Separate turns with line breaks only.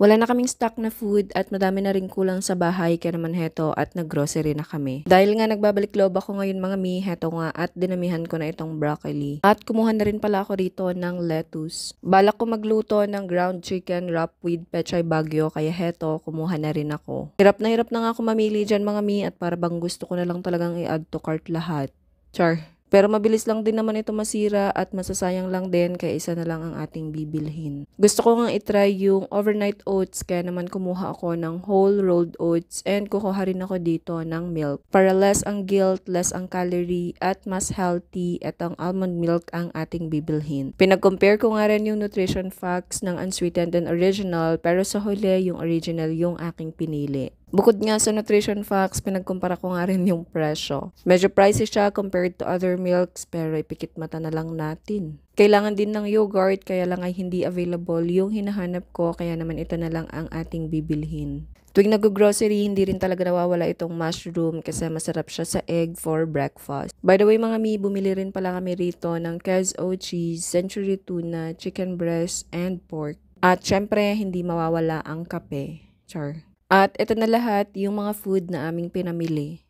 Wala na kaming stock na food at madami na rin kulang sa bahay kaya naman heto at naggrocery na kami. Dahil nga nagbabalik loob ako ngayon mga mi, heto nga at dinamihan ko na itong broccoli. At kumuha na rin pala ako rito ng lettuce. Balak ko magluto ng ground chicken wrap with pechay bagyo kaya heto kumuha na rin ako. Hirap na nga ako mamili dyan mga mi at para bang gusto ko na lang talagang i-add to cart lahat. Char. Pero mabilis lang din naman ito masira at masasayang lang din kaya isa na lang ang ating bibilhin. Gusto ko nga itry yung overnight oats kaya naman kumuha ako ng whole rolled oats and kukuha rin ako dito ng milk. Para less ang guilt, less ang calorie at mas healthy itong almond milk ang ating bibilhin. Pinag-compare ko nga rin yung nutrition facts ng unsweetened and original pero sa huli yung original yung aking pinili. Bukod nga sa nutrition facts, pinagkumpara ko nga rin yung presyo. Medyo pricey siya compared to other milks pero ipikit mata na lang natin. Kailangan din ng yogurt kaya lang ay hindi available yung hinahanap ko kaya naman ito na lang ang ating bibilhin. Tuwing nag-grocery, hindi rin talaga nawawala itong mushroom kasi masarap siya sa egg for breakfast. By the way mga mi, bumili rin pala kami rito ng queso cheese, century tuna, chicken breast, and pork. At syempre, hindi mawawala ang kape. Char. At ito na lahat yung mga food na aming pinamili.